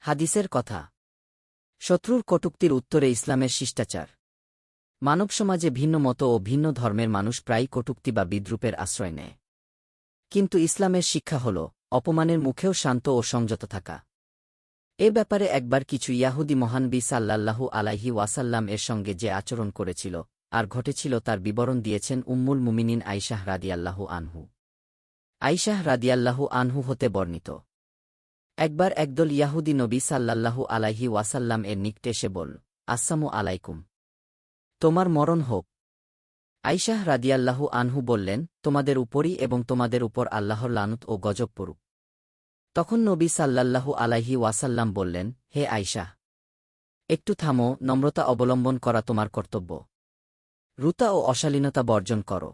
হাদিসের কথা। শত্রুর কটূক্তির উত্তরে ইসলামের শিষ্টাচার। মানবসমাজে ভিন্ন মত ও ভিন্ন ধর্মের মানুষ প্রায়ই কটূক্তি বা বিদ্রূপের আশ্রয় নেয়। কিন্তু ইসলামের শিক্ষা হল অপমানের মুখেও শান্ত ও সংযত থাকা। এ ব্যাপারে একবার কিছু ইয়াহুদী মহানবী সাল্লাল্লাহু আলাইহি ওয়াসাল্লাম এর সঙ্গে যে আচরণ করেছিল আর ঘটেছিল তার বিবরণ দিয়েছেন উম্মুল মুমিনিন আয়শাহ রাদিয়াল্লাহু আনহু। আয়শাহ রাদিয়াল্লাহু আনহু হতে বর্ণিত, একবার একদল ইয়াহুদী নবী সাল্লাল্লাহু আলাইহি ওয়াসাল্লাম এর নিকটে এসে বলল, আসসালামু আলাইকুম, তোমার মরণ হোক। আয়শাহ রাদিয়াল্লাহু আনহু বললেন, তোমাদের উপরই এবং তোমাদের উপর আল্লাহর লানত ও গজব পড়ুক। তখন নবী সাল্লাল্লাহু আলাইহি ওয়াসাল্লাম বললেন, হে আয়শাহ, একটু থামো, নম্রতা অবলম্বন করা তোমার কর্তব্য। রুতা ও অশালীনতা বর্জন করো।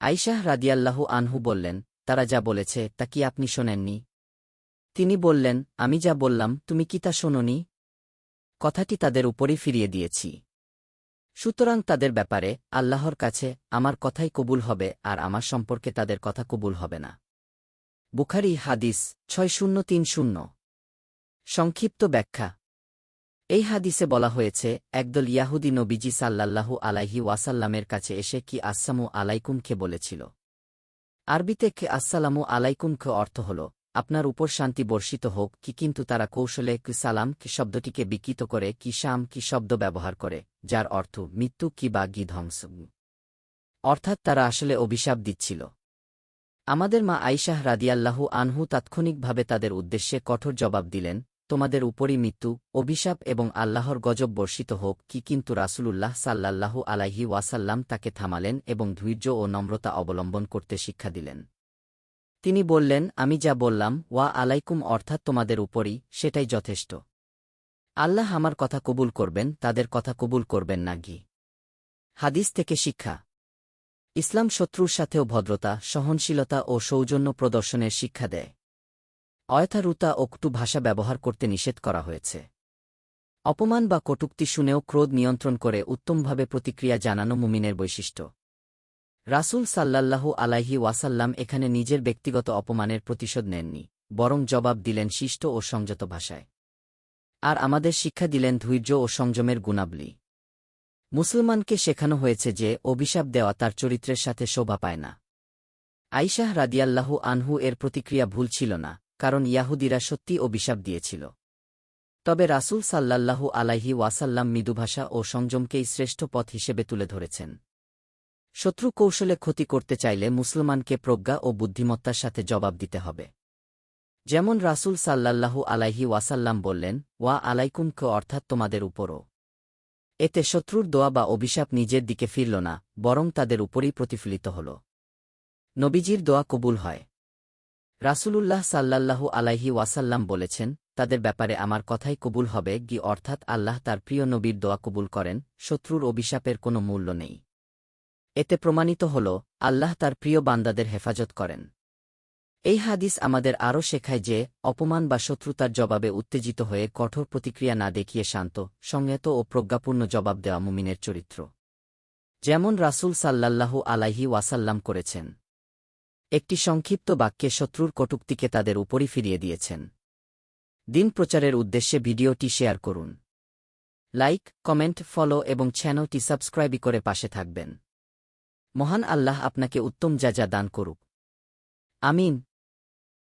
আয়শাহ রাদিয়াল্লাহু আনহু বললেন, তারা যা বলেছে তা কি আপনি শোনেননি? তিনি বললেন, আমি যা বললাম তুমি কি তা শোনোনি? কথাটি তাদের উপরই ফিরিয়ে দিয়েছি। সুতরাং তাদের ব্যাপারে আল্লাহর কাছে আমার কথাই কবুল হবে আর আমার সম্পর্কে তাদের কথা কবুল হবে না। বুখারী হাদিস ৬০৩০। সংক্ষিপ্ত ব্যাখ্যা। এই হাদিসে বলা হয়েছে, একদল ইয়াহুদী নবীজি সাল্লাল্লাহু আলাইহি ওয়াসাল্লামের কাছে এসে কি আসসালামু আলাইকুমকে বলেছিল। আরবিতে কে আসসালামু আলাইকুমকে অর্থ হল আপনার উপর শান্তি বর্ষিত হোক কি, কিন্তু তারা কৌশলে কি সালাম কি শব্দটিকে বিকৃত করে কি শাম কি শব্দ ব্যবহার করে, যার অর্থ মৃত্যু কি বা গি ধ্বংস। অর্থাৎ তারা আসলে অভিশাপ দিচ্ছিল। আমাদের মা আয়শাহ রাদিয়াল্লাহু আনহু তাৎক্ষণিকভাবে তাদের উদ্দেশ্যে কঠোর জবাব দিলেন, তোমাদের উপরই মৃত্যু, অভিশাপ এবং আল্লাহর গজব বর্ষিত হোক কি, কিন্তু রাসূলুল্লাহ সাল্লাল্লাহু আলাইহি ওয়াসাল্লাম তাকে থামালেন এবং ধৈর্য ও নম্রতা অবলম্বন করতে শিক্ষা দিলেন। তিনি বললেন, আমি যা বললাম ওয়া আলাইকুম অর্থাৎ তোমাদের উপরই, সেটাই যথেষ্ট। আল্লাহ আমার কথা কবুল করবেন, তাদের কথা কবুল করবেন না গি। হাদিস থেকে শিক্ষা। ইসলাম শত্রুর সাথেও ভদ্রতা, সহনশীলতা ও সৌজন্য প্রদর্শনের শিক্ষা দেয়। অয়থারুতা ও কটু ভাষা ব্যবহার করতে নিষেধ করা হয়েছে। অপমান বা কটূক্তি শুনেও ক্রোধ নিয়ন্ত্রণ করে উত্তমভাবে প্রতিক্রিয়া জানানো মুমিনের বৈশিষ্ট্য। রাসূল সাল্লাল্লাহু আলাইহি ওয়াসাল্লাম এখানে নিজের ব্যক্তিগত অপমানের প্রতিশোধ নেননি, বরং জবাব দিলেন শিষ্ট ও সংযত ভাষায়। আর আমাদের শিক্ষা দিলেন ধৈর্য ও সংযমের গুণাবলী। মুসলমানকে শেখানো হয়েছে যে অভিশাপ দেওয়া তার চরিত্রের সাথে শোভা পায় না। আয়শাহ রাদিয়াল্লাহু আনহু এর প্রতিক্রিয়া ভুল ছিল না, কারণ ইয়াহুদীরা সত্যি অভিশাপ দিয়েছিল। তবে রাসূল সাল্লাল্লাহু আলাইহি ওয়াসাল্লাম মৃদুভাষা ও সংযমকেই শ্রেষ্ঠ পথ হিসেবে তুলে ধরেছেন। শত্রু কৌশলে ক্ষতি করতে চাইলে মুসলমানকে প্রজ্ঞা ও বুদ্ধিমত্তার সাথে জবাব দিতে হবে। যেমন রাসূল সাল্লাল্লাহু আলাইহি ওয়াসাল্লাম বললেন, ওয়া আলাইকুমকে অর্থাৎ তোমাদের উপরও। এতে শত্রুর দোয়া বা অভিশাপ নিজের দিকে ফিরল না, বরং তাদের উপরই প্রতিফলিত হল। নবীজির দোয়া কবুল হয়। রাসূলুল্লাহ সাল্লাল্লাহু আলাইহি ওয়াসাল্লাম বলেছেন, তাদের ব্যাপারে আমার কথাই কবুল হবে গি অর্থাৎ আল্লাহ তার প্রিয় নবীর দোয়া কবুল করেন, শত্রুর অভিশাপের কোনো মূল্য নেই। এতে প্রমাণিত হল আল্লাহ তার প্রিয় বান্দাদের হেফাজত করেন। এই হাদিস আমাদের আরও শেখায় যে অপমান বা শত্রুতার জবাবে উত্তেজিত হয়ে কঠোর প্রতিক্রিয়া না দেখিয়ে শান্ত, সংযত ও প্রজ্ঞাপূর্ণ জবাব দেওয়া মুমিনের চরিত্র, যেমন রাসূল সাল্লাল্লাহু আলাইহি ওয়াসাল্লাম করেছেন। একটি সংক্ষিপ্ত বাক্যে শত্রুর কটূক্তিকে তাদের উপরই ফিরিয়ে দিয়েছেন। দিন প্রচারের উদ্দেশ্যে ভিডিওটি শেয়ার করুন। লাইক, কমেন্ট, ফলো এবং চ্যানেলটি সাবস্ক্রাইব করে পাশে থাকবেন। মহান আল্লাহ আপনাকে উত্তম যা দান করুক। আমিন।